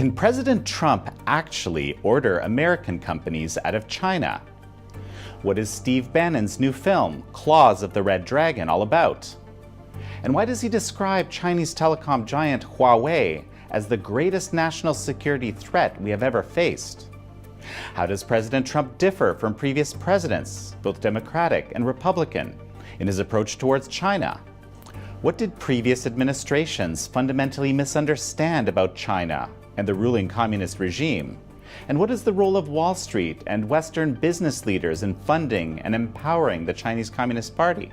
Can President Trump actually order American companies out of China? What is Steve Bannon's new film, Claws of the Red Dragon, all about? And why does he describe Chinese telecom giant Huawei as the greatest national security threat we have ever faced? How does President Trump differ from previous presidents, both Democratic and Republican, in his approach towards China? What did previous administrations fundamentally misunderstand about China and the ruling communist regime? And what is the role of Wall Street and Western business leaders in funding and empowering the Chinese Communist Party?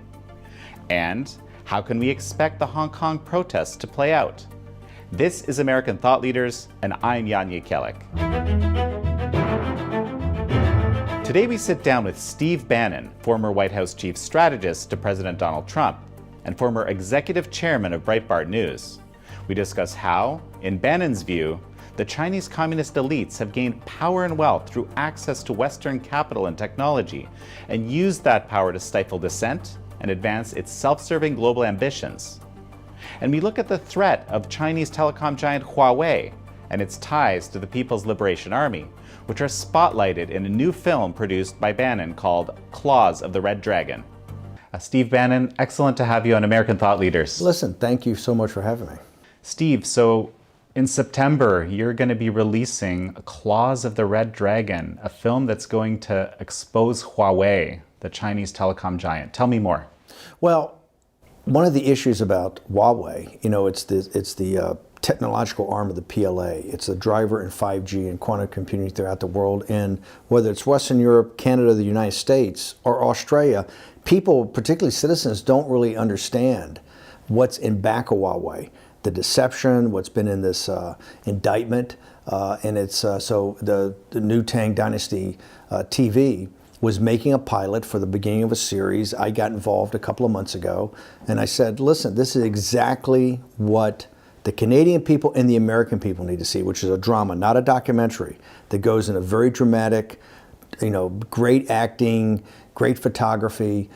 And how can we expect the Hong Kong protests to play out? This is American Thought Leaders, and I'm Jan Jekielek. Today we sit down with Steve Bannon, former White House chief strategist to President Donald Trump, and former executive chairman of Breitbart News. We discuss how, in Bannon's view, the Chinese communist elites have gained power and wealth through access to Western capital and technology, and used that power to stifle dissent and advance its self-serving global ambitions. And we look at the threat of Chinese telecom giant Huawei and its ties to the People's Liberation Army, which are spotlighted in a new film produced by Bannon called Claws of the Red Dragon. Steve Bannon, excellent to have you on American Thought Leaders. Listen, thank you so much for having me. Steve, so in September, you're going to be releasing Claws of the Red Dragon, a film that's going to expose Huawei, the Chinese telecom giant. Tell me more. Well, one of the issues about Huawei, it's the technological arm of the PLA. It's the driver in 5G and quantum computing throughout the world. And whether it's Western Europe, Canada, the United States, or Australia, people, particularly citizens, don't really understand what's in back of Huawei. The deception, what's been in this indictment, and it's so the new Tang Dynasty TV was making a pilot for the beginning of a series. I got involved a couple of months ago, and I said, listen, this is exactly what the Canadian people and the American people need to see, which is a drama, not a documentary, that goes in a very dramatic, great acting, great photography,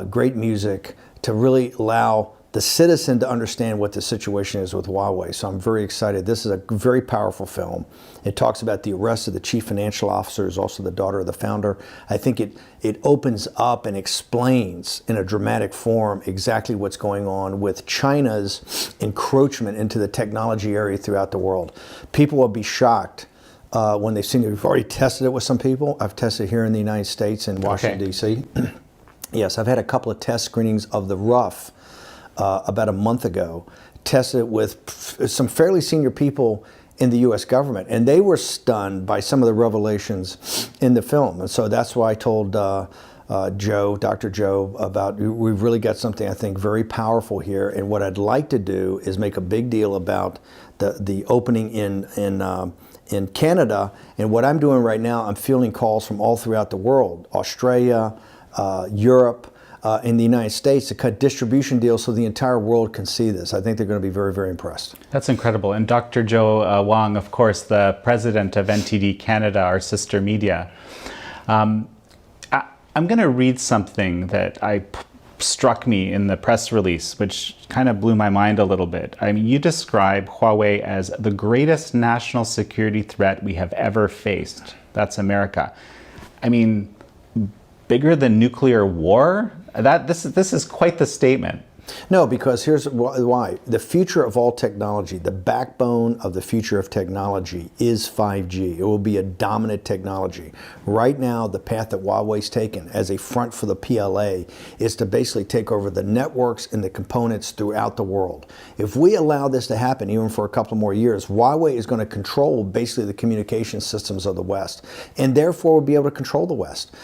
great music, to really allow the citizen to understand what the situation is with Huawei. So I'm very excited. This is a very powerful film. It talks about the arrest of the chief financial officer, who's also the daughter of the founder. I think it opens up and explains in a dramatic form exactly what's going on with China's encroachment into the technology area throughout the world. People will be shocked when they've seen it. We've already tested it with some people. I've tested here in the United States in Washington, D.C. Yes, I've had a couple of test screenings of the rough about a month ago, tested it with some fairly senior people in the U.S. government, and they were stunned by some of the revelations in the film. And so that's why I told Dr. Joe, about we've really got something, I think, very powerful here. And what I'd like to do is make a big deal about the opening in Canada. And what I'm doing right now, I'm fielding calls from all throughout the world, Australia, Europe, in the United States, to cut distribution deals so the entire world can see this. I think they're going to be very, very impressed. That's incredible. And Dr. Joe Wong, of course, the president of NTD Canada, our sister media. I'm going to read something that struck me in the press release, which kind of blew my mind a little bit. I mean, you describe Huawei as the greatest national security threat we have ever faced. That's America. I mean, bigger than nuclear war? This is quite the statement. No, because here's why. The future of all technology, the backbone of the future of technology is 5G. It will be a dominant technology. Right now, the path that Huawei's taken as a front for the PLA is to basically take over the networks and the components throughout the world. If we allow this to happen, even for a couple more years, Huawei is going to control basically the communication systems of the West, and therefore will be able to control the West.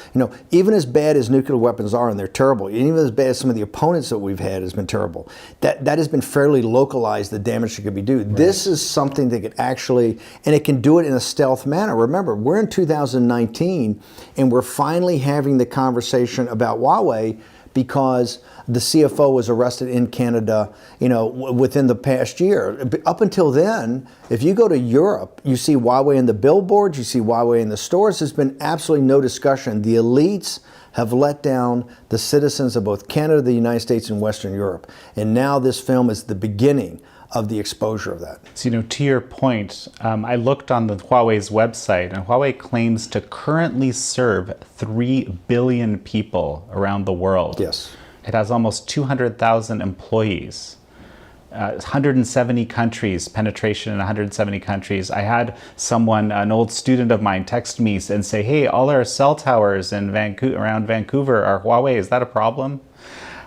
Even as bad as nuclear weapons are, and they're terrible, and even as bad as some of the opponents that we've had has been terrible, that has been fairly localized, the damage that could be done. Right. This is something that could actually, and it can do it in a stealth manner. Remember, we're in 2019, and we're finally having the conversation about Huawei because the CFO was arrested in Canada, within the past year. Up until then, if you go to Europe, you see Huawei in the billboards, you see Huawei in the stores. There's been absolutely no discussion. The elites have let down the citizens of both Canada, the United States, and Western Europe. And now this film is the beginning of the exposure of that. So, to your point, I looked on the Huawei's website, and Huawei claims to currently serve 3 billion people around the world. Yes. It has almost 200,000 employees. 170 countries, penetration in 170 countries. I had someone, an old student of mine, text me and say, hey, all our cell towers in around Vancouver are Huawei. Is that a problem?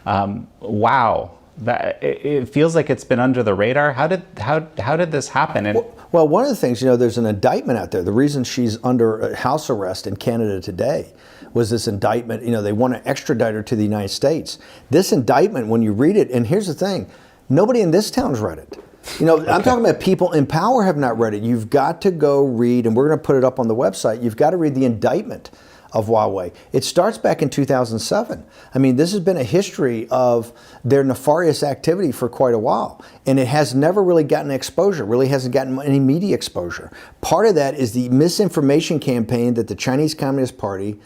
Wow. It feels like it's been under the radar. How did this happen? Well, one of the things, there's an indictment out there. The reason she's under house arrest in Canada today was this indictment. They want to extradite her to the United States. This indictment, when you read it, and here's the thing, nobody in this town's read it. I'm talking about people in power have not read it. You've got to go read, and we're going to put it up on the website. You've got to read the indictment of Huawei. It starts back in 2007. This has been a history of their nefarious activity for quite a while, and it has never really gotten exposure, really hasn't gotten any media exposure. Part of that is the misinformation campaign that the Chinese Communist Party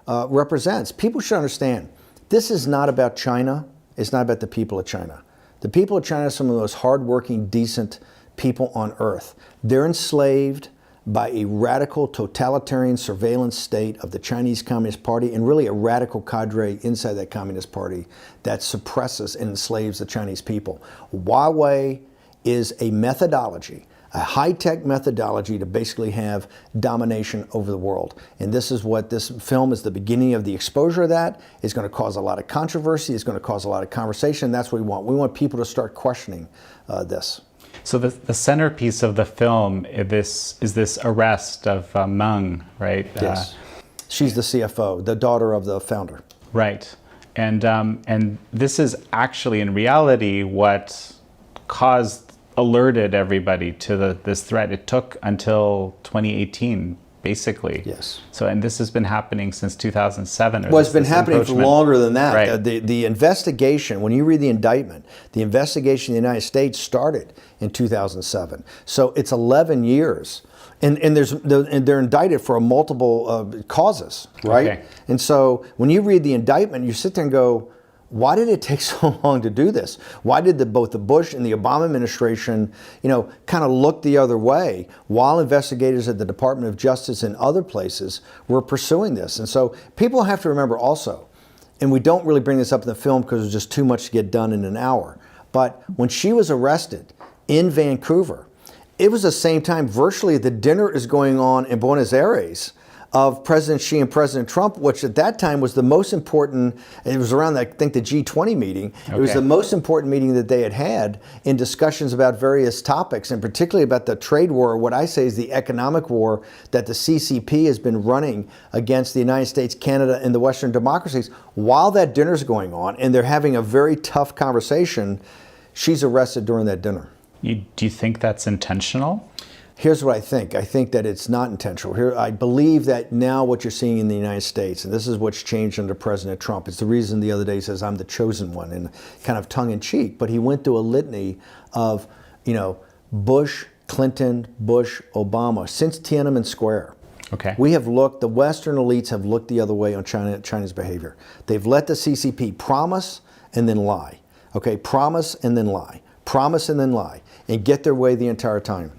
represents. People should understand, this is not about China. It's not about the people of China. The people of China are some of the most hardworking, decent people on earth. They're enslaved by a radical totalitarian surveillance state of the Chinese Communist Party, and really a radical cadre inside that Communist Party that suppresses and enslaves the Chinese people. Huawei is a methodology, a high-tech methodology to basically have domination over the world. And this is what this film is, the beginning of the exposure of that. It's going to cause a lot of controversy. It's going to cause a lot of conversation. That's what we want. We want people to start questioning this. So the centerpiece of the film is this arrest of Meng, right? Yes. She's the CFO, the daughter of the founder. Right. And this is actually, in reality, what alerted everybody to this threat. It took until 2018, basically. Yes. So, and this has been happening since 2007. Well, it's been happening for longer than that. Right. The investigation, when you read the indictment, the investigation in the United States started in 2007. So it's 11 years. And they're indicted for multiple causes, right? Okay. And so when you read the indictment, you sit there and go, why did it take so long to do this? Why did both the Bush and the Obama administration, kind of look the other way while investigators at the Department of Justice and other places were pursuing this? And so people have to remember also, and we don't really bring this up in the film because there's just too much to get done in an hour, but when she was arrested in Vancouver, it was the same time virtually the dinner is going on in Buenos Aires of President Xi and President Trump, which at that time was the most important. It was around, I think, the G20 meeting. Okay. It was the most important meeting that they had in discussions about various topics, and particularly about the trade war, what I say is the economic war that the CCP has been running against the United States, Canada, and the Western democracies. While that dinner's going on, and they're having a very tough conversation, she's arrested during that dinner. Do you think that's intentional? Here's what I think. I think that it's not intentional. I believe that now what you're seeing in the United States, and this is what's changed under President Trump, it's the reason the other day he says, I'm the chosen one, and kind of tongue-in-cheek, but he went through a litany of, Bush, Clinton, Bush, Obama, since Tiananmen Square. Okay. We have looked, the Western elites have looked the other way on China's behavior. They've let the CCP promise and then lie. Okay, promise and then lie. Promise and then lie. And get their way the entire time.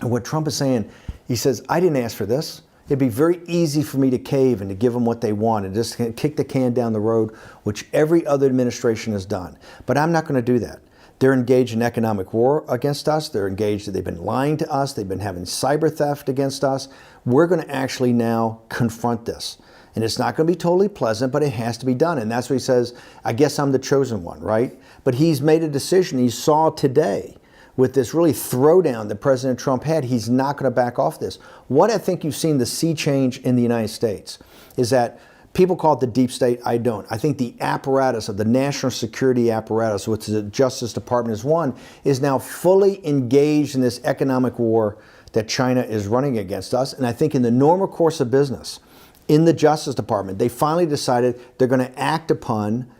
And what Trump is saying, he says, I didn't ask for this. It'd be very easy for me to cave and to give them what they want and just kick the can down the road, which every other administration has done. But I'm not going to do that. They're engaged in economic war against us. They've been lying to us. They've been having cyber theft against us. We're going to actually now confront this. And it's not going to be totally pleasant, but it has to be done. And that's what he says, I guess I'm the chosen one, right? But he's made a decision. He saw today with this really throwdown that President Trump had, he's not going to back off this. What I think you've seen the sea change in the United States is that people call it the deep state. I don't. I think the apparatus of the national security apparatus, which the Justice Department is one, is now fully engaged in this economic war that China is running against us. And I think in the normal course of business, in the Justice Department, they finally decided they're going to act upon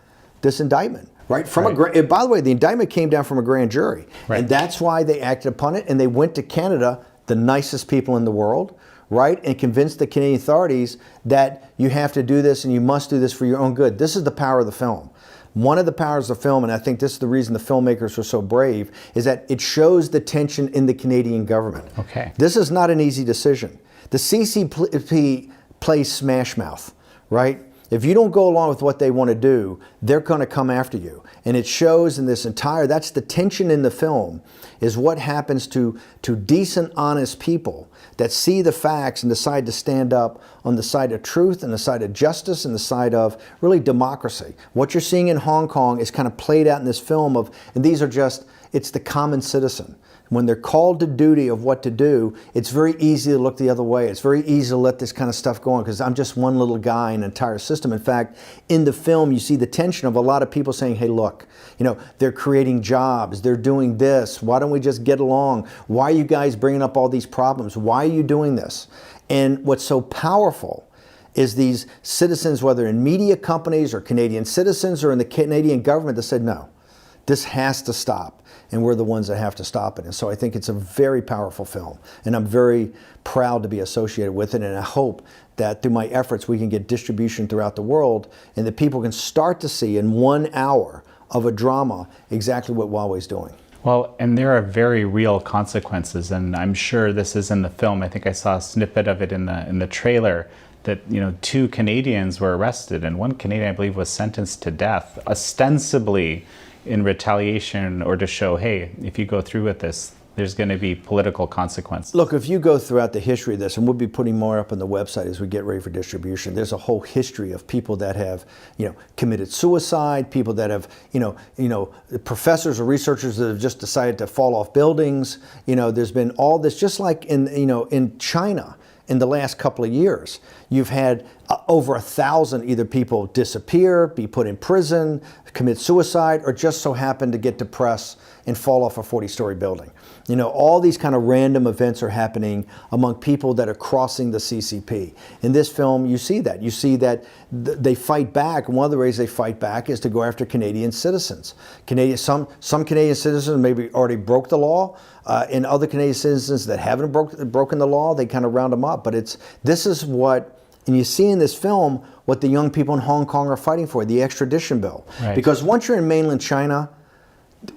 this indictment. Right? By the way, the indictment came down from a grand jury. Right. And that's why they acted upon it. And they went to Canada, the nicest people in the world, right? And convinced the Canadian authorities that you have to do this and you must do this for your own good. This is the power of the film. One of the powers of film, and I think this is the reason the filmmakers were so brave, is that it shows the tension in the Canadian government. Okay. This is not an easy decision. The CCP plays smash mouth, right? If you don't go along with what they want to do, they're going to come after you. And it shows in this entire, that's the tension in the film, is what happens to decent, honest people that see the facts and decide to stand up on the side of truth and the side of justice and the side of really democracy. What you're seeing in Hong Kong is kind of played out in this film of, and these are just, it's the common citizen. When they're called to duty of what to do, it's very easy to look the other way. It's very easy to let this kind of stuff go on because I'm just one little guy in an entire system. In fact, in the film, you see the tension of a lot of people saying, hey, look, you know, they're creating jobs, they're doing this. Why don't we just get along? Why are you guys bringing up all these problems? Why are you doing this? And what's so powerful is these citizens, whether in media companies or Canadian citizens or in the Canadian government, that said, no, this has to stop. And we're the ones that have to stop it. And so I think it's a very powerful film. And I'm very proud to be associated with it. And I hope that through my efforts, we can get distribution throughout the world and that people can start to see in 1 hour of a drama exactly what Huawei's doing. Well, and there are very real consequences. And I'm sure this is in the film. I think I saw a snippet of it in the trailer that, you know, 2 Canadians were arrested and 1 Canadian, I believe, was sentenced to death, ostensibly in retaliation or to show, hey, if you go through with this, there's going to be political consequences. Look, if you go throughout the history of this, and we'll be putting more up on the website as we get ready for distribution, there's a whole history of people that have, you know, committed suicide, people that have, professors or researchers that have just decided to fall off buildings. You know, there's been all this, just like in China. In the last couple of years, you've had over 1,000 either people disappear, be put in prison, commit suicide, or just so happen to get depressed and fall off a 40-story building. You know, all these kind of random events are happening among people that are crossing the CCP. In this film, you see that. You see that they fight back. One of the ways they fight back is to go after Canadian citizens. Some Canadian citizens maybe already broke the law, and other Canadian citizens that haven't broken the law, they kind of round them up. But this is what, and you see in this film what the young people in Hong Kong are fighting for, the extradition bill. Right. Because once you're in mainland China,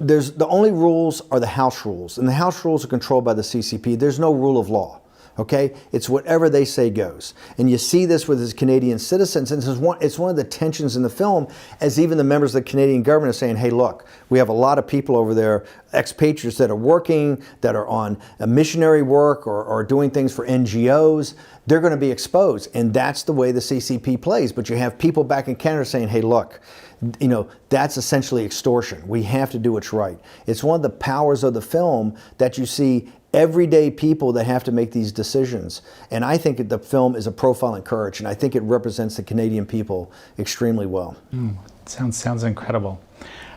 the only rules are the house rules, and the house rules are controlled by the CCP. There's no rule of law. Okay, it's whatever they say goes, and you see this with his Canadian citizens, and it's one of the tensions in the film, as even the members of the Canadian government are saying, "Hey, look, we have a lot of people over there, expatriates that are working, that are on a missionary work or doing things for NGOs. They're going to be exposed," and that's the way the CCP plays. But you have people back in Canada saying, "Hey, look, you know, that's essentially extortion. We have to do what's right." It's one of the powers of the film that you see everyday people that have to make these decisions. And I think the film is a profile in courage, and I think it represents the Canadian people extremely well. Sounds incredible.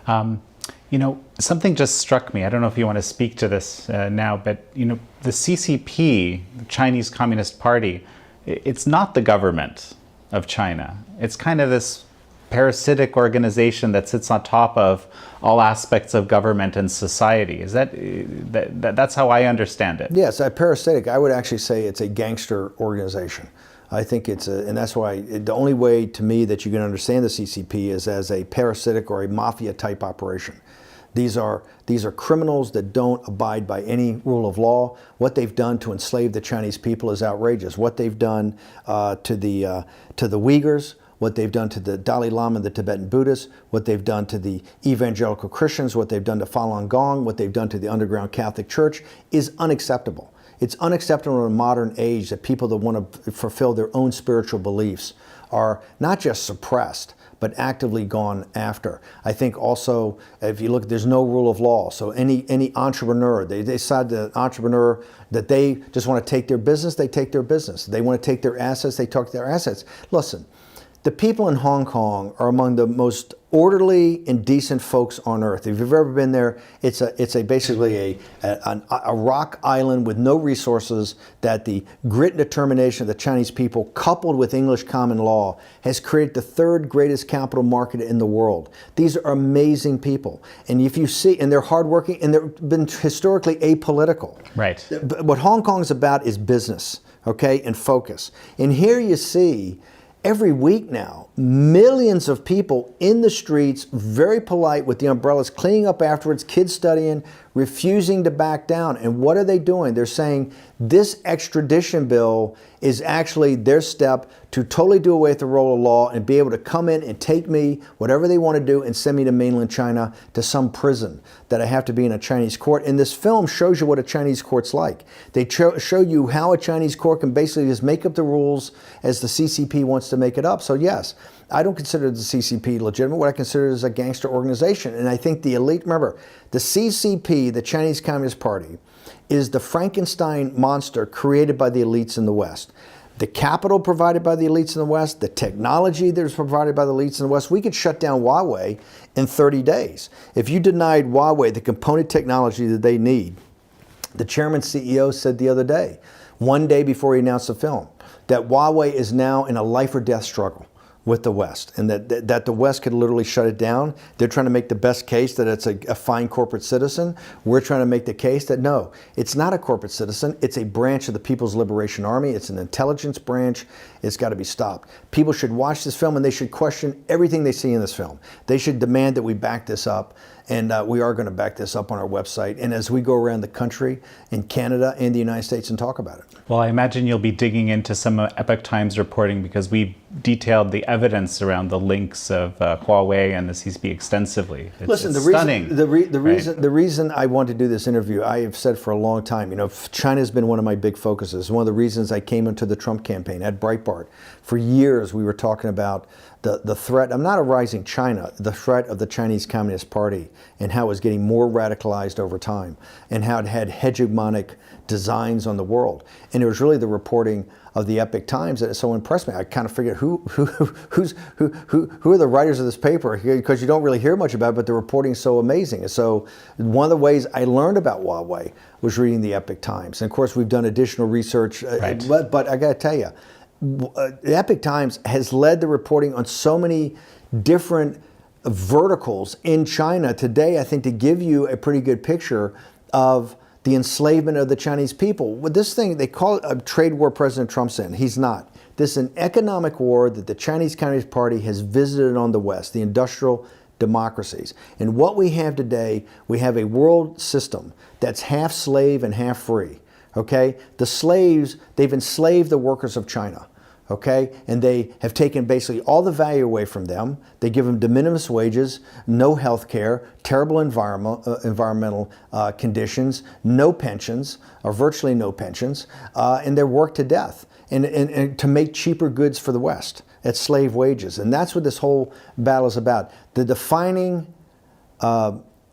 You know, something just struck me. I don't know if you want to speak to this now, but, you know, the CCP, the Chinese Communist Party, it's not the government of China. It's kind of this parasitic organization that sits on top of all aspects of government and society. Is that's how I understand it? Yes, parasitic. I would actually say it's a gangster organization. I think and that's why the only way to me that you can understand the CCP is as a parasitic or a mafia type operation. These are criminals that don't abide by any rule of law. What they've done to enslave the Chinese people is outrageous. What they've done to the Uyghurs, what they've done to the Dalai Lama and the Tibetan Buddhists, what they've done to the evangelical Christians, what they've done to Falun Gong, what they've done to the underground Catholic Church is unacceptable. It's unacceptable in a modern age that people that want to fulfill their own spiritual beliefs are not just suppressed, but actively gone after. I think also, if you look, there's no rule of law. So any entrepreneur, they decide that entrepreneur that they just want to take their business, they take their business. They want to take their assets, they take their assets. Listen, the people in Hong Kong are among the most orderly and decent folks on earth. If you've ever been there, it's basically a rock island with no resources that the grit and determination of the Chinese people, coupled with English common law, has created the third greatest capital market in the world. These are amazing people. And if you see, and they're hardworking, and they've been historically apolitical. Right. But what Hong Kong is about is business, okay, and focus. And here you see every week now, millions of people in the streets, very polite with the umbrellas, cleaning up afterwards, kids studying, refusing to back down. And what are they doing? They're saying this extradition bill is actually their step to totally do away with the rule of law and be able to come in and take me, whatever they want to do, and send me to mainland China to some prison that I have to be in a Chinese court. And this film shows you what a Chinese court's like. They show you how a Chinese court can basically just make up the rules as the CCP wants to make it up. So yes, I don't consider the CCP legitimate. What I consider is a gangster organization. And I think the elite, remember, the CCP, the Chinese Communist Party, is the Frankenstein monster created by the elites in the West. The capital provided by the elites in the West, the technology that is provided by the elites in the West. We could shut down Huawei in 30 days. If you denied Huawei the component technology that they need, the chairman CEO said the other day, one day before he announced the film, that Huawei is now in a life or death struggle with the West, and that the West could literally shut it down. They're trying to make the best case that it's a fine corporate citizen. We're trying to make the case that no, it's not a corporate citizen. It's a branch of the People's Liberation Army. It's an intelligence branch. It's got to be stopped. People should watch this film and they should question everything they see in this film. They should demand that we back this up, and we are going to back this up on our website. And as we go around the country, in Canada and the United States, and talk about it. Well, I imagine you'll be digging into some Epoch Times reporting because we detailed the evidence around the links of Huawei and the CCP extensively. Listen, it's stunning. The reason I want to do this interview, I have said for a long time, China's been one of my big focuses. One of the reasons I came into the Trump campaign at Breitbart. For years, we were talking about the threat. I'm not arising China, the threat of the Chinese Communist Party and how it was getting more radicalized over time and how it had hegemonic designs on the world. And it was really the reporting of the Epoch Times that so impressed me. I kind of figured who are the writers of this paper, because you don't really hear much about it, but the reporting is so amazing. And so one of the ways I learned about Huawei was reading the Epoch Times. And of course, we've done additional research, but I got to tell you, the Epoch Times has led the reporting on so many different verticals in China today, I think, to give you a pretty good picture of the enslavement of the Chinese people. With this thing, they call it a trade war President Trump's in. He's not. This is an economic war that the Chinese Communist Party has visited on the West, the industrial democracies. And what we have today, we have a world system that's half slave and half free. Okay? The slaves, they've enslaved the workers of China. Okay? And they have taken basically all the value away from them. They give them de minimis wages, no health care, terrible environmental conditions, no pensions, or virtually no pensions, and they're worked to death and to make cheaper goods for the West at slave wages. And that's what this whole battle is about. The defining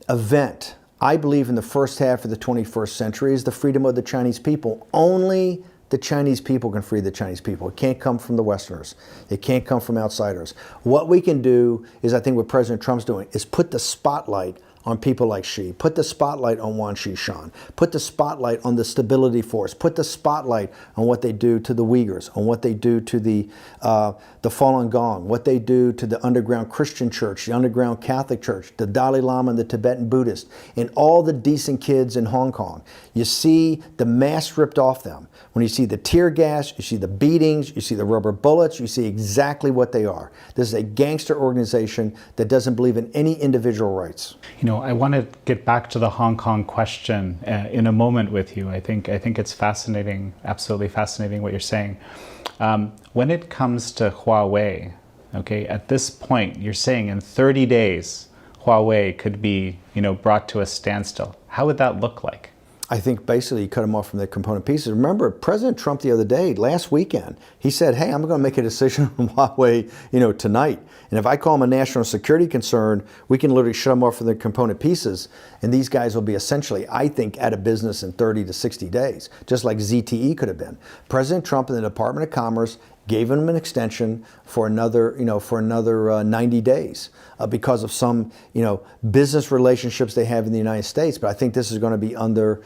event, I believe, in the first half of the 21st century is the freedom of the Chinese people. Only the Chinese people can free the Chinese people. It can't come from the Westerners. It can't come from outsiders. What we can do is, I think what President Trump's doing, is put the spotlight on people like Xi, put the spotlight on Wan Xishan, put the spotlight on the Stability Force, put the spotlight on what they do to the Uyghurs, on what they do to the Falun Gong, what they do to the underground Christian church, the underground Catholic church, the Dalai Lama and the Tibetan Buddhist, and all the decent kids in Hong Kong. You see the mask ripped off them. When you see the tear gas, you see the beatings, you see the rubber bullets, you see exactly what they are. This is a gangster organization that doesn't believe in any individual rights. I want to get back to the Hong Kong question in a moment with you. I think it's fascinating, absolutely fascinating what you're saying. When it comes to Huawei, okay, at this point, you're saying in 30 days, Huawei could be, brought to a standstill. How would that look like? I think basically you cut them off from the component pieces. Remember, President Trump the other day, last weekend, he said, hey, I'm going to make a decision on Huawei, tonight. And if I call them a national security concern, we can literally shut them off from the component pieces. And these guys will be essentially, I think, out of business in 30 to 60 days, just like ZTE could have been. President Trump and the Department of Commerce gave them an extension for another 90 days because of some, business relationships they have in the United States. But I think this is going to be under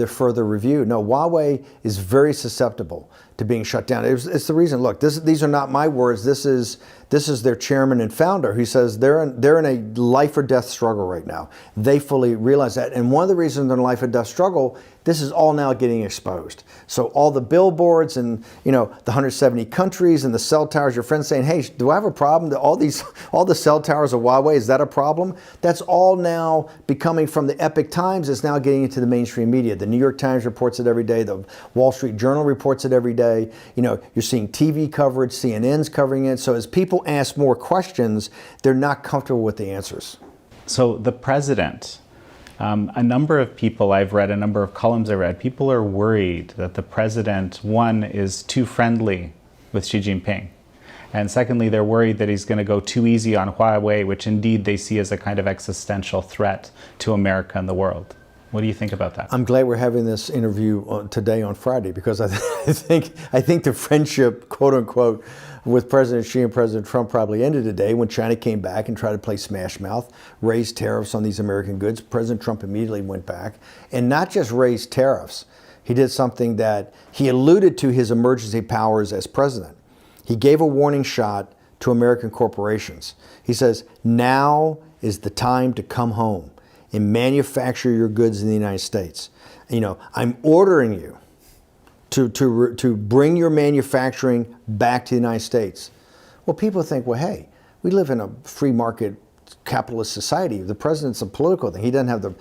further review. No, Huawei is very susceptible to being shut down. It's the reason. Look, these are not my words. This is their chairman and founder. He says they're in a life or death struggle right now. They fully realize that, and one of the reasons they're in a life or death struggle, this is all now getting exposed. So all the billboards and the 170 countries and the cell towers. Your friends saying, "Hey, do I have a problem? All the cell towers of Huawei, is that a problem?" That's all now becoming from the Epic Times. It's now getting into the mainstream media. The New York Times reports it every day. The Wall Street Journal reports it every day. You're seeing TV coverage. CNN's covering it. So as people ask more questions, they're not comfortable with the answers. So the president, a number of people I've read, a number of columns I read, people are worried that the president, one, is too friendly with Xi Jinping. And secondly, they're worried that he's going to go too easy on Huawei, which indeed they see as a kind of existential threat to America and the world. What do you think about that? I'm glad we're having this interview today on Friday, because I think the friendship, quote unquote, with President Xi and President Trump probably ended today when China came back and tried to play smash mouth, raise tariffs on these American goods. President Trump immediately went back and not just raised tariffs. He did something that he alluded to his emergency powers as president. He gave a warning shot to American corporations. He says, now is the time to come home and manufacture your goods in the United States. I'm ordering you to bring your manufacturing back to the United States. Well, people think, well, hey, we live in a free market capitalist society. The president's a political thing. He doesn't have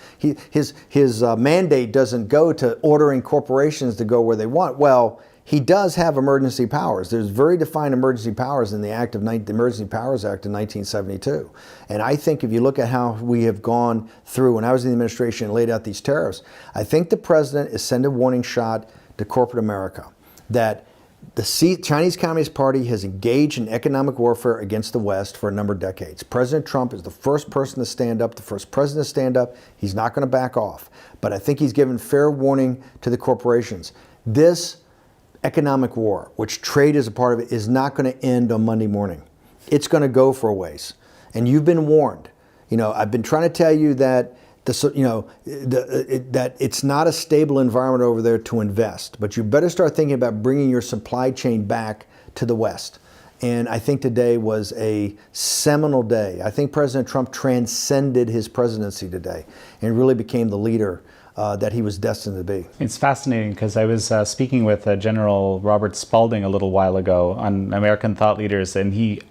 his mandate doesn't go to ordering corporations to go where they want. Well, he does have emergency powers. There's very defined emergency powers in the Emergency Powers Act of 1972. And I think if you look at how we have gone through, when I was in the administration and laid out these tariffs, I think the president is sending a warning shot to corporate America that the Chinese Communist Party has engaged in economic warfare against the West for a number of decades. President Trump is the first person to stand up, the first president to stand up. He's not going to back off. But I think he's given fair warning to the corporations. This economic war, which trade is a part of it, is not going to end on Monday morning. It's going to go for a ways. And you've been warned. I've been trying to tell you that that it's not a stable environment over there to invest. But you better start thinking about bringing your supply chain back to the West. And I think today was a seminal day. I think President Trump transcended his presidency today and really became the leader that he was destined to be. It's fascinating because I was speaking with General Robert Spalding a little while ago on American thought leaders, and he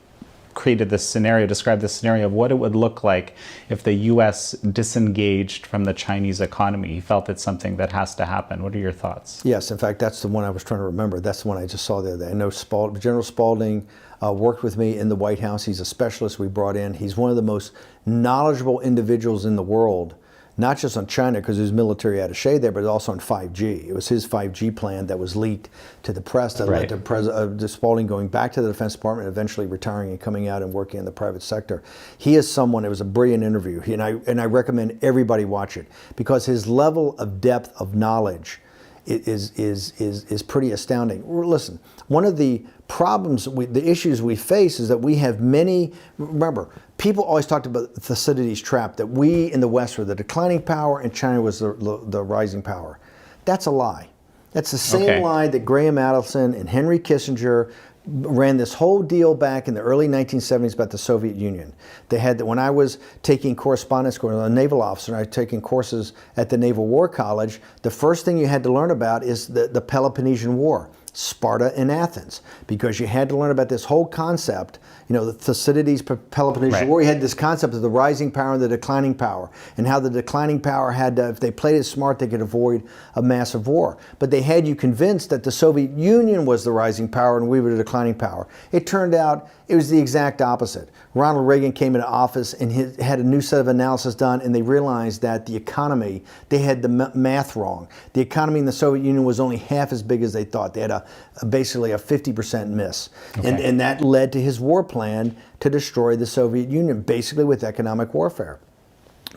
described this scenario of what it would look like if the U.S. disengaged from the Chinese economy. He felt it's something that has to happen. What are your thoughts? Yes, in fact, that's the one I was trying to remember. That's the one I just saw the other day. I know General Spalding worked with me in the White House. He's a specialist we brought in. He's one of the most knowledgeable individuals in the world, not just on China because there's military attaché there, but also on 5G. It was his 5G plan that was leaked to the press that led to Spalding going back to the Defense Department, eventually retiring and coming out and working in the private sector. He is someone, it was a brilliant interview, and I recommend everybody watch it because his level of depth of knowledge is pretty astounding. Listen, one of the problems, the issues we face is that we have many, remember, people always talked about Thucydides' trap, that we in the West were the declining power and China was the rising power. That's a lie. That's the same lie that Graham Adelson and Henry Kissinger ran this whole deal back in the early 1970s about the Soviet Union. They had, when I was taking correspondence course, a naval officer, and I was taking courses at the Naval War College, the first thing you had to learn about is the Peloponnesian War, Sparta and Athens, because you had to learn about this whole concept, the Thucydides Peloponnesian War. You had this concept of the rising power and the declining power, and how the declining power had to, if they played it smart, they could avoid a massive war. But they had you convinced that the Soviet Union was the rising power and we were the declining power. It turned out it was the exact opposite. Ronald Reagan came into office and had a new set of analysis done, and they realized that the economy, they had the math wrong. The economy in the Soviet Union was only half as big as they thought. They had basically a 50% miss. And that led to his war plan to destroy the Soviet Union, basically with economic warfare.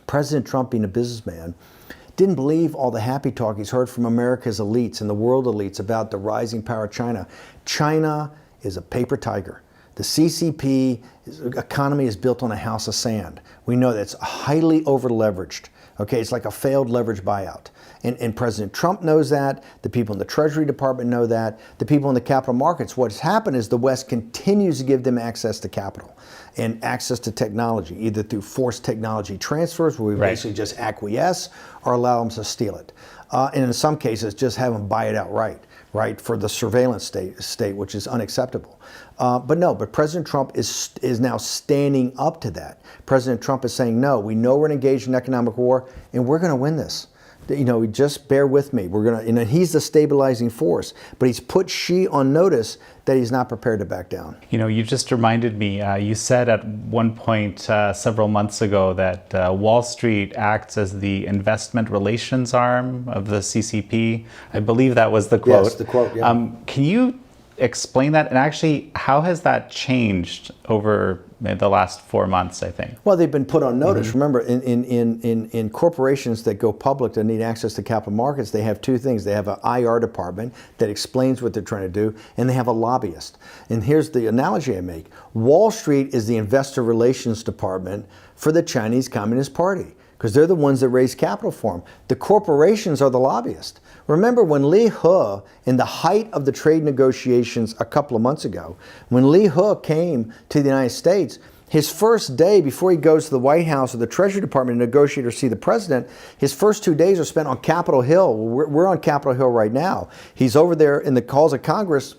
President Trump, being a businessman, didn't believe all the happy talk he's heard from America's elites and the world elites about the rising power of China. China is a paper tiger. The CCP economy is built on a house of sand. We know that's highly over-leveraged. Okay, it's like a failed leverage buyout. And President Trump knows that. The people in the Treasury Department know that. The people in the capital markets. What's happened is the West continues to give them access to capital and access to technology, either through forced technology transfers, where we basically just acquiesce, or allow them to steal it. And in some cases, just have them buy it outright, right, for the surveillance state, which is unacceptable. But President Trump is now standing up to that. President Trump is saying, no, we know we're engaged in economic war, and we're going to win this. Just bear with me. We're gonna, he's the stabilizing force, but he's put Xi on notice that he's not prepared to back down. You just reminded me, you said at one point several months ago that Wall Street acts as the investment relations arm of the CCP. I believe that was the quote. Yes, the quote, yeah. Can you explain that? And actually, how has that changed over the last 4 months, I think? Well, they've been put on notice. Remember, in corporations that go public that need access to capital markets, they have two things. They have an IR department that explains what they're trying to do, and they have a lobbyist. And here's the analogy I make. Wall Street is the investor relations department for the Chinese Communist Party, because they're the ones that raise capital for them. The corporations are the lobbyists. Remember when Li He, in the height of the trade negotiations a couple of months ago, when Li He came to the United States, his first day before he goes to the White House or the Treasury Department to negotiate or see the president, his first 2 days are spent on Capitol Hill. We're on Capitol Hill right now. He's over there in the halls of Congress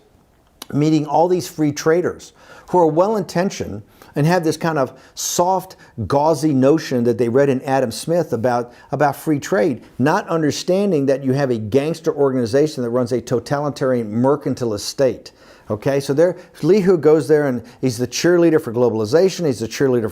meeting all these free traders who are well-intentioned and have this kind of soft, gauzy notion that they read in Adam Smith about free trade, not understanding that you have a gangster organization that runs a totalitarian mercantilist state. Okay, so Li He goes there and he's the cheerleader for globalization. He's the cheerleader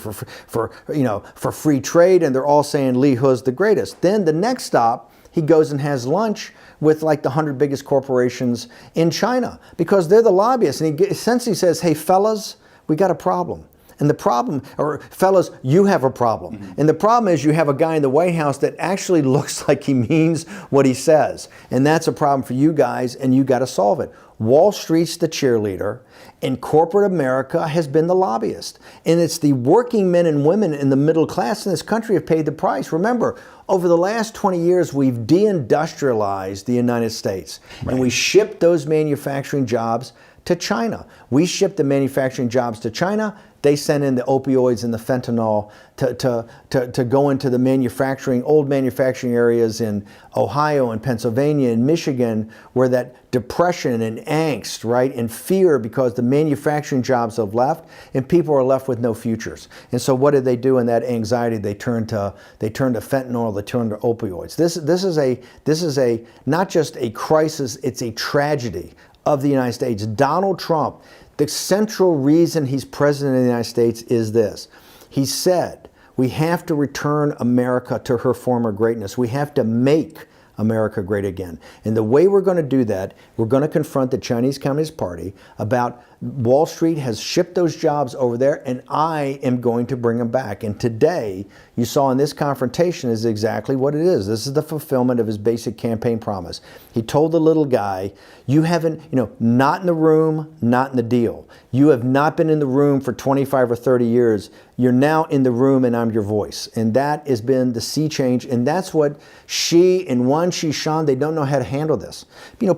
for free trade, and they're all saying Li He's the greatest. Then the next stop, he goes and has lunch with like the 100 biggest corporations in China, because they're the lobbyists. And he essentially says, hey, fellas, we got a problem. And the problem, or fellas, you have a problem. And the problem is you have a guy in the White House that actually looks like he means what he says. And that's a problem for you guys, and you got to solve it. Wall Street's the cheerleader, and corporate America has been the lobbyist. And it's the working men and women in the middle class in this country have paid the price. Remember, over the last 20 years, we've deindustrialized the United States. Right. And we shipped those manufacturing jobs to China. We shipped the manufacturing jobs to China. They sent in the opioids and the fentanyl to go into the old manufacturing areas in Ohio and Pennsylvania and Michigan, where that depression and angst, right, and fear because the manufacturing jobs have left and people are left with no futures. And so what did they do in that anxiety? They turned to fentanyl, they turned to opioids. This is a not just a crisis, it's a tragedy of the United States. Donald Trump, the central reason he's president of the United States is this. He said, we have to return America to her former greatness. We have to make America great again. And the way we're going to do that, we're going to confront the Chinese Communist Party about Wall Street has shipped those jobs over there, and I am going to bring them back. And today, you saw in this confrontation is exactly what it is. This is the fulfillment of his basic campaign promise. He told the little guy, you haven't, not in the room, not in the deal. You have not been in the room for 25 or 30 years. You're now in the room and I'm your voice. And that has been the sea change. And that's what Xi and Wang Qishan, they don't know how to handle this.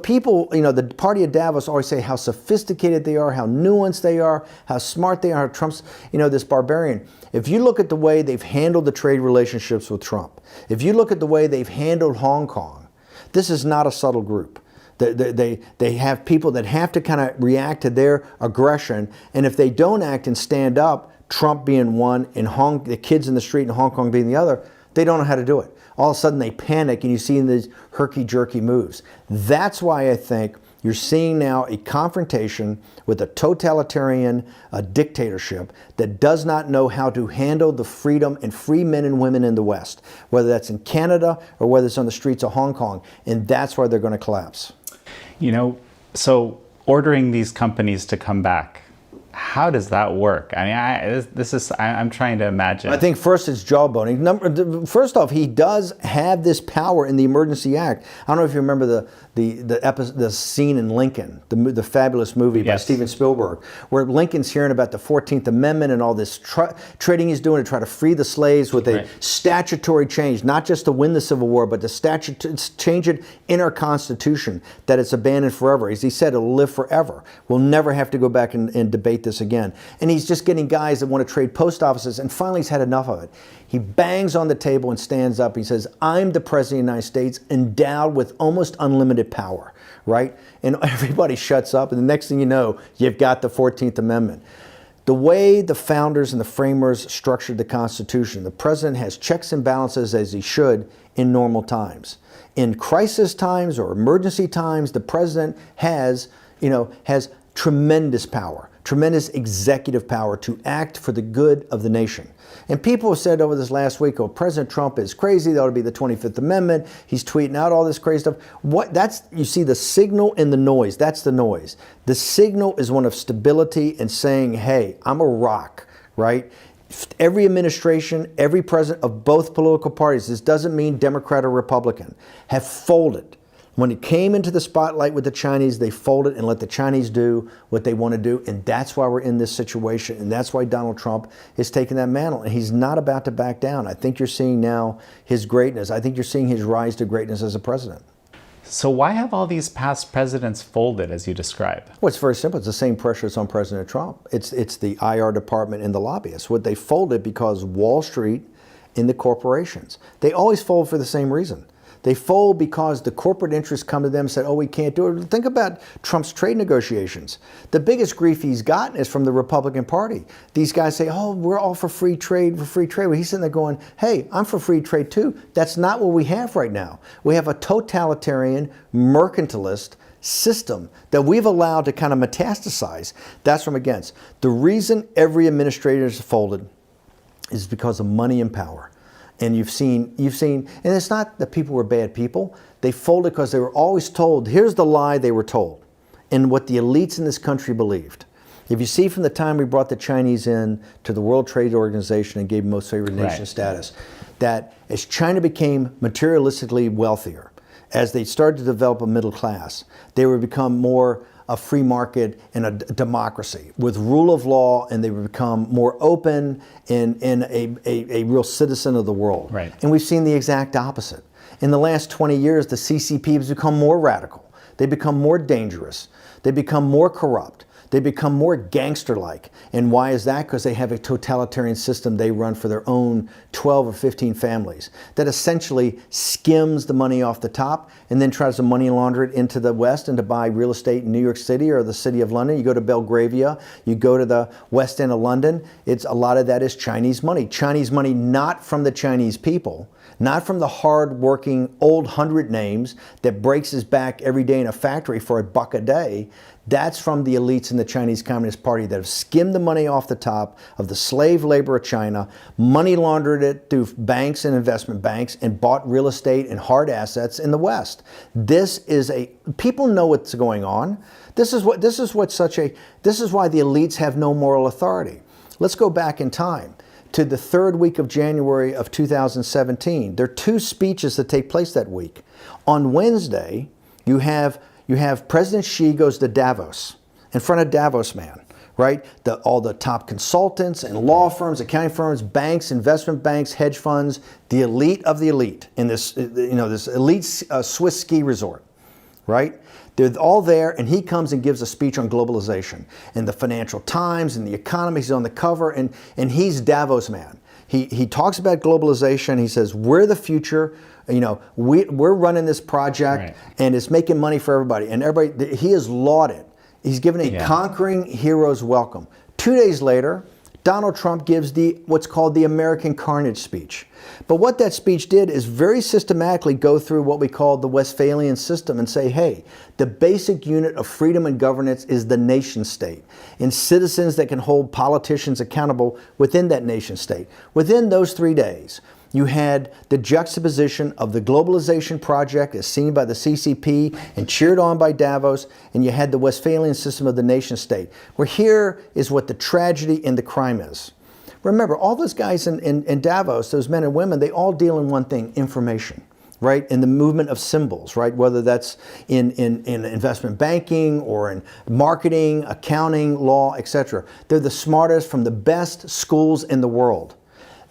People, the party of Davos always say how sophisticated they are, how nuanced they are, how smart they are. Trump's, this barbarian. If you look at the way they've handled the trade relationships with Trump, if you look at the way they've handled Hong Kong, this is not a subtle group. They have people that have to kind of react to their aggression, and if they don't act and stand up, Trump being one and the kids in the street in Hong Kong being the other, they don't know how to do it. All of a sudden they panic and you see these herky-jerky moves. That's why I think you're seeing now a confrontation with a totalitarian dictatorship that does not know how to handle the freedom and free men and women in the West, whether that's in Canada or whether it's on the streets of Hong Kong. And that's why they're going to collapse. So ordering these companies to come back, how does that work? I mean, I'm trying to imagine. I think first it's jawboning. First off, he does have this power in the Emergency Act. I don't know if you remember the scene in Lincoln, the fabulous movie by Yes. Steven Spielberg, where Lincoln's hearing about the 14th Amendment and all this trading he's doing to try to free the slaves with a statutory change, not just to win the Civil War, but to change it in our Constitution, that it's abandoned forever. As he said, it'll live forever. We'll never have to go back and debate this again. And he's just getting guys that want to trade post offices, and finally he's had enough of it. He bangs on the table and stands up. He says, I'm the President of the United States, endowed with almost unlimited power, right? And everybody shuts up, and the next thing you know, you've got the 14th Amendment. The way the founders and the framers structured the Constitution, the president has checks and balances as he should in normal times. In crisis times or emergency times, the president has tremendous power, tremendous executive power to act for the good of the nation. And people have said over this last week, oh, President Trump is crazy. That would be the 25th Amendment. He's tweeting out all this crazy stuff. You see the signal and the noise. That's the noise. The signal is one of stability and saying, hey, I'm a rock, right? Every administration, every president of both political parties, this doesn't mean Democrat or Republican, have folded. When it came into the spotlight with the Chinese, they folded and let the Chinese do what they want to do. And that's why we're in this situation. And that's why Donald Trump is taking that mantle. And he's not about to back down. I think you're seeing now his greatness. I think you're seeing his rise to greatness as a president. So why have all these past presidents folded, as you describe? Well, it's very simple. It's the same pressure that's on President Trump. It's the IR department and the lobbyists. What they folded because Wall Street and the corporations, they always fold for the same reason. They fold because the corporate interests come to them and say, oh, we can't do it. Think about Trump's trade negotiations. The biggest grief he's gotten is from the Republican Party. These guys say, oh, we're all for free trade, Well, he's sitting there going, hey, I'm for free trade too. That's not what we have right now. We have a totalitarian, mercantilist system that we've allowed to kind of metastasize. That's what I'm against. The reason every administrator is folded is because of money and power. And you've seen, and it's not that people were bad people. They folded because they were always told, here's the lie they were told, and what the elites in this country believed. If you see from the time we brought the Chinese in to the World Trade Organization and gave most favored nation status, that as China became materialistically wealthier, as they started to develop a middle class, they would become more a free market and a democracy with rule of law, and they would become more open and a real citizen of the world. Right. And we've seen the exact opposite. In the last 20 years, the CCP has become more radical. They become more dangerous. They become more corrupt. They become more gangster-like. And why is that? Because they have a totalitarian system they run for their own 12 or 15 families that essentially skims the money off the top and then tries to money launder it into the West and to buy real estate in New York City or the city of London. You go to Belgravia, you go to the West End of London, a lot of that is Chinese money. Chinese money not from the Chinese people, not from the hard-working old 100 names that breaks his back every day in a factory for $1 a day. That's from the elites in the Chinese Communist Party that have skimmed the money off the top of the slave labor of China, money laundered it through banks and investment banks, and bought real estate and hard assets in the West. People know what's going on. This is why the elites have no moral authority. Let's go back in time to the third week of January of 2017. There are two speeches that take place that week. On Wednesday, you have President Xi goes to Davos, in front of Davos Man, right? All the top consultants and law firms, accounting firms, banks, investment banks, hedge funds, the elite of the elite in this elite Swiss ski resort, right? They're all there, and he comes and gives a speech on globalization and the Financial Times and the economy. He's on the cover, and he's Davos Man. He talks about globalization. He says, we're the future. We're running this project, and it's making money for everybody. And he is lauded. He's given a conquering hero's welcome. 2 days later, Donald Trump gives what's called the American Carnage speech. But what that speech did is very systematically go through what we call the Westphalian system and say, hey, the basic unit of freedom and governance is the nation state, and citizens that can hold politicians accountable within that nation state. Within those 3 days, you had the juxtaposition of the globalization project as seen by the CCP and cheered on by Davos, and you had the Westphalian system of the nation state, where here is what the tragedy and the crime is. Remember, all those guys in Davos, those men and women, they all deal in one thing, information. right? In the movement of symbols, right? Whether that's in investment banking or in marketing, accounting, law, etc. They're the smartest from the best schools in the world.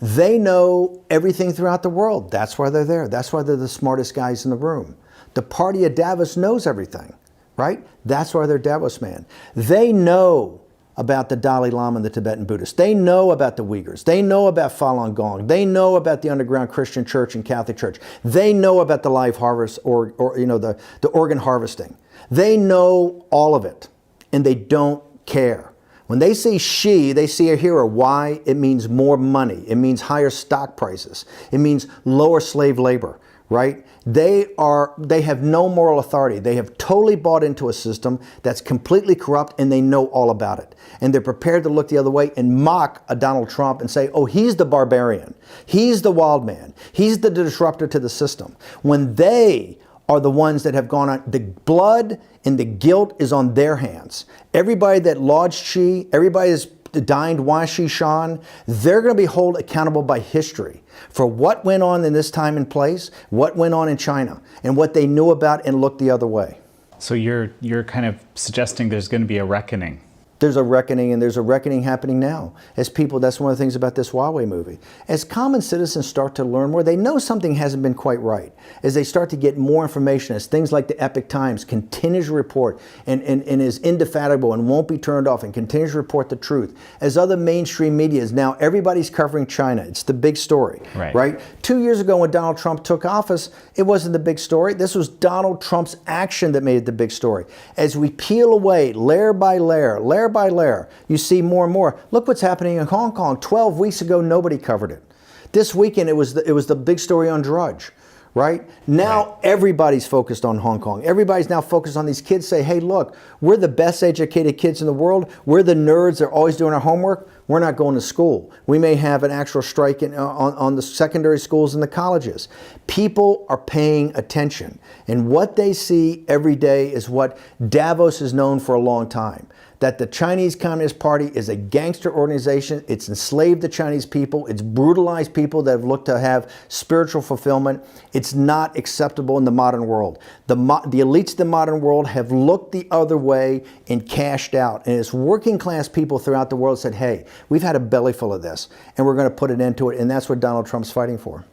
They know everything throughout the world. That's why they're there. That's why they're the smartest guys in the room. The party at Davos knows everything, right? That's why they're Davos man. They know about the Dalai Lama and the Tibetan Buddhists. They know about the Uyghurs. They know about Falun Gong. They know about the underground Christian church and Catholic church. They know about the live harvest or the organ harvesting. They know all of it, and they don't care. When they say Xi, they see a hero. Why? It means more money. It means higher stock prices. It means lower slave labor, right? They have no moral authority. They have totally bought into a system that's completely corrupt, and they know all about it. And they're prepared to look the other way and mock a Donald Trump and say, oh, he's the barbarian. He's the wild man. He's the disruptor to the system. When they are the ones that have gone on, the blood and the guilt is on their hands. Everybody that lodged Xi, everybody that's dined Washi Shan, they're going to be held accountable by history for what went on in this time and place, what went on in China, and what they knew about and looked the other way. So you're kind of suggesting there's going to be a reckoning. There's a reckoning, and there's a reckoning happening now. As people, that's one of the things about this Huawei movie. As common citizens start to learn more, they know something hasn't been quite right. As they start to get more information, as things like the Epoch Times continues to report and is indefatigable and won't be turned off and continues to report the truth. As other mainstream media is now, everybody's covering China. It's the big story, right? 2 years ago when Donald Trump took office, it wasn't the big story. This was Donald Trump's action that made it the big story. As we peel away layer by layer by layer, you see more and more. Look what's happening in Hong Kong. 12 weeks ago, nobody covered it. This weekend, it was the big story on Drudge, right? Now everybody's focused on Hong Kong. Everybody's now focused on these kids. Say, hey, look, we're the best educated kids in the world. We're the nerds that are always doing our homework. We're not going to school. We may have an actual strike on the secondary schools and the colleges. People are paying attention, and what they see every day is what Davos is known for a long time. That the Chinese Communist Party is a gangster organization. It's enslaved the Chinese people. It's brutalized people that have looked to have spiritual fulfillment. It's not acceptable in the modern world. The elites of the modern world have looked the other way and cashed out. And it's working class people throughout the world said, hey, we've had a belly full of this, and we're going to put an end to it. And that's what Donald Trump's fighting for.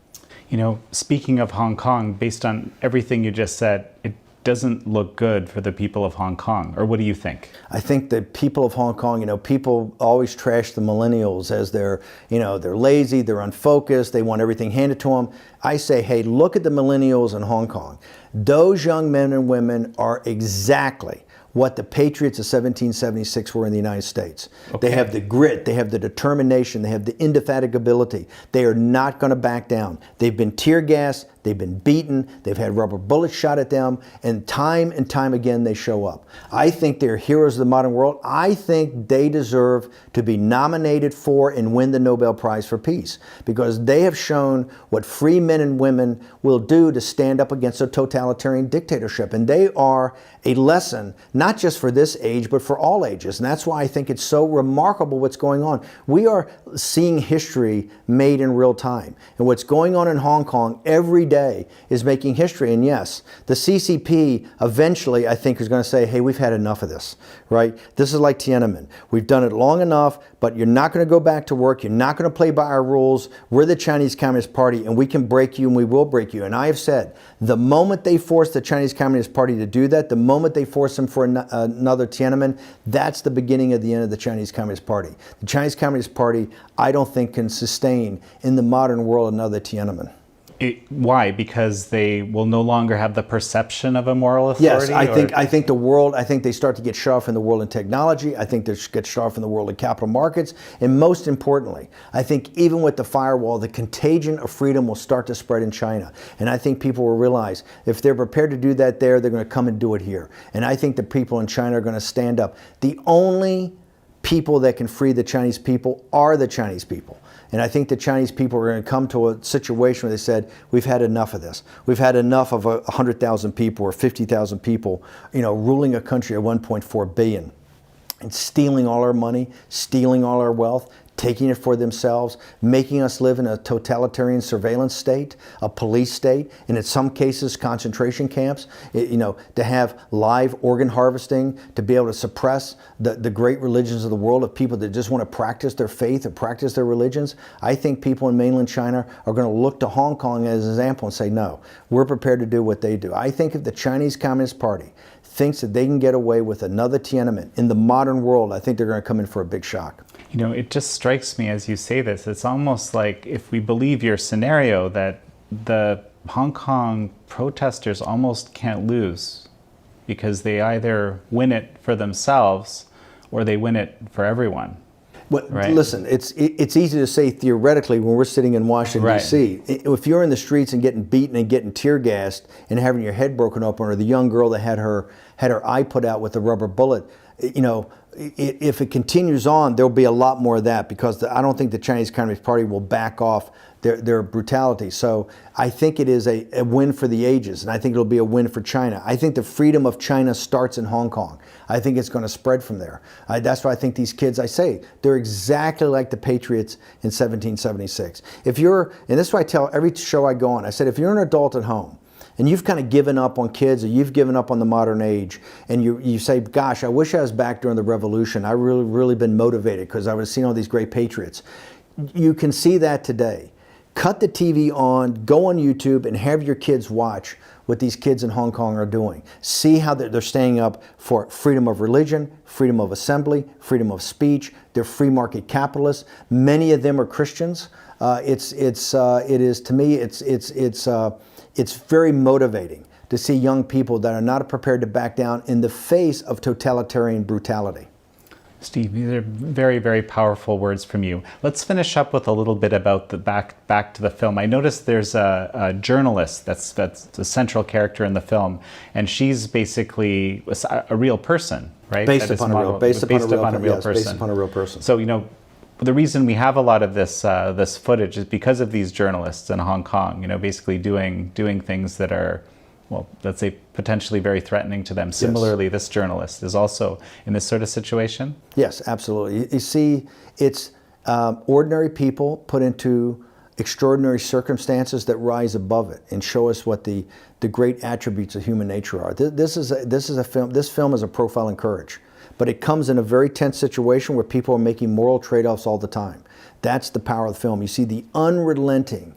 You know, speaking of Hong Kong, based on everything you just said, it doesn't look good for the people of Hong Kong. Or what do you think? I think the people of Hong Kong, people always trash the millennials as they're lazy, they're unfocused, they want everything handed to them. I say, hey, look at the millennials in Hong Kong. Those young men and women are exactly what the patriots of 1776 were in the United States. Okay. They have the grit, they have the determination, they have the indefatigability. They are not going to back down. They've been tear gassed, they've been beaten, they've had rubber bullets shot at them, and time again they show up. I think they're heroes of the modern world. I think they deserve to be nominated for and win the Nobel Prize for Peace, because they have shown what free men and women will do to stand up against a totalitarian dictatorship. And they are a lesson, not just for this age, but for all ages. And that's why I think it's so remarkable what's going on. We are seeing history made in real time. And what's going on in Hong Kong every day is making history. And yes, the CCP eventually, I think, is going to say, hey, we've had enough of this, right? This is like Tiananmen. We've done it long enough, but you're not going to go back to work. You're not going to play by our rules. We're the Chinese Communist Party, and we can break you, and we will break you. And I have said, the moment they force the Chinese Communist Party to do that, the moment they force them for another Tiananmen, that's the beginning of the end of the Chinese Communist Party. The Chinese Communist Party, I don't think, can sustain in the modern world another Tiananmen. Why? Because they will no longer have the perception of a moral authority? Yes, I think the world, I think they start to get shut off in the world in technology. I think they get shut off in the world of capital markets. And most importantly, I think even with the firewall, the contagion of freedom will start to spread in China. And I think people will realize if they're prepared to do that there, they're going to come and do it here. And I think the people in China are going to stand up. The only people that can free the Chinese people are the Chinese people. And I think the Chinese people are going to come to a situation where they said, we've had enough of this. We've had enough of 100,000 people or 50,000 people, ruling a country of 1.4 billion and stealing all our money, stealing all our wealth, taking it for themselves, making us live in a totalitarian surveillance state, a police state, and in some cases concentration camps, to have live organ harvesting, to be able to suppress the great religions of the world of people that just want to practice their faith or practice their religions. I think people in mainland China are going to look to Hong Kong as an example and say, no, we're prepared to do what they do. I think if the Chinese Communist Party thinks that they can get away with another Tiananmen in the modern world, I think they're going to come in for a big shock. It just strikes me as you say this, it's almost like, if we believe your scenario, that the Hong Kong protesters almost can't lose, because they either win it for themselves or they win it for everyone. Well, right? Listen, it's easy to say theoretically when we're sitting in Washington, right. D.C. If you're in the streets and getting beaten and getting tear gassed and having your head broken open, or the young girl that had her eye put out with a rubber bullet, if it continues on, there'll be a lot more of that, because I don't think the Chinese Communist Party will back off their brutality. So I think it is a win for the ages, and I think it'll be a win for China. I think the freedom of China starts in Hong Kong. I think it's going to spread from there. That's why I think these kids, I say, they're exactly like the Patriots in 1776. And this is why I tell every show I go on, I said, if you're an adult at home, and you've kind of given up on kids, or you've given up on the modern age, and you say, gosh, I wish I was back during the revolution. I really been motivated because I was seeing all these great patriots. You can see that today. Cut the TV on, go on YouTube, and have your kids watch what these kids in Hong Kong are doing. See how they're staying up for freedom of religion, freedom of assembly, freedom of speech. They're free market capitalists. Many of them are Christians. To me, it's very motivating to see young people that are not prepared to back down in the face of totalitarian brutality. Steve, these are very, very powerful words from you. Let's finish up with a little bit about the back to the film. I noticed there's a journalist that's the central character in the film, and she's basically a real person, right? Based upon a real person. So, the reason we have a lot of this footage is because of these journalists in Hong Kong, basically doing things that are, well, let's say, potentially very threatening to them. Similarly, yes. This journalist is also in this sort of situation? Yes, absolutely. You see, it's ordinary people put into extraordinary circumstances that rise above it and show us what the great attributes of human nature are. This film is a profile in courage, but it comes in a very tense situation where people are making moral trade-offs all the time. That's the power of the film. You see the unrelenting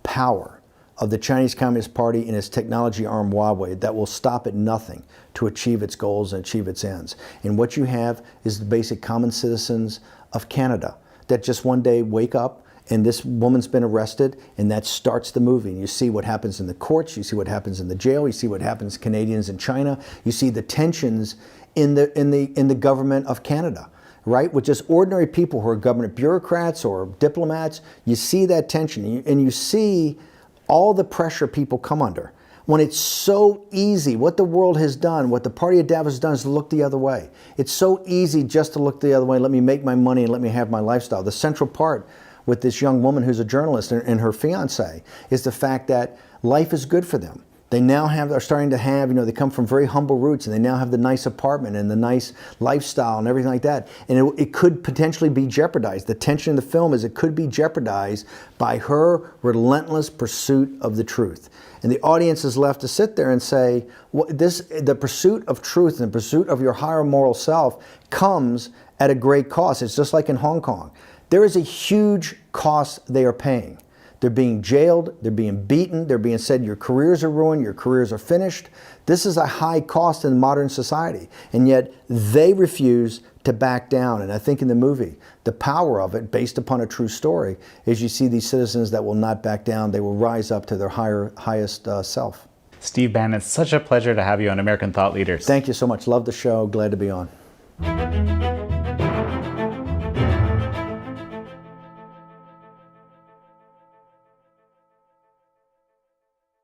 power of the Chinese Communist Party and its technology arm Huawei that will stop at nothing to achieve its goals and achieve its ends. And what you have is the basic common citizens of Canada that just one day wake up and this woman's been arrested, and that starts the movie. And you see what happens in the courts, you see what happens in the jail, you see what happens to Canadians in China, you see the tensions in the government of Canada, right? With just ordinary people who are government bureaucrats or diplomats. You see that tension, and you see all the pressure people come under. When it's so easy, what the world has done, what the Party of Davos has done is to look the other way. It's so easy just to look the other way, let me make my money and let me have my lifestyle. The central part with this young woman who's a journalist and her fiance is the fact that life is good for them. They now are starting to have, they come from very humble roots, and they now have the nice apartment and the nice lifestyle and everything like that. And it could potentially be jeopardized. The tension in the film is it could be jeopardized by her relentless pursuit of the truth. And the audience is left to sit there and say, the pursuit of truth and the pursuit of your higher moral self comes at a great cost. It's just like in Hong Kong. There is a huge cost they are paying. They're being jailed, they're being beaten, they're being said your careers are ruined, your careers are finished. This is a high cost in modern society, and yet they refuse to back down. And I think in the movie, the power of it, based upon a true story, is you see these citizens that will not back down, they will rise up to their highest self. Steve Bannon, it's such a pleasure to have you on American Thought Leaders. Thank you so much. Love the show, glad to be on.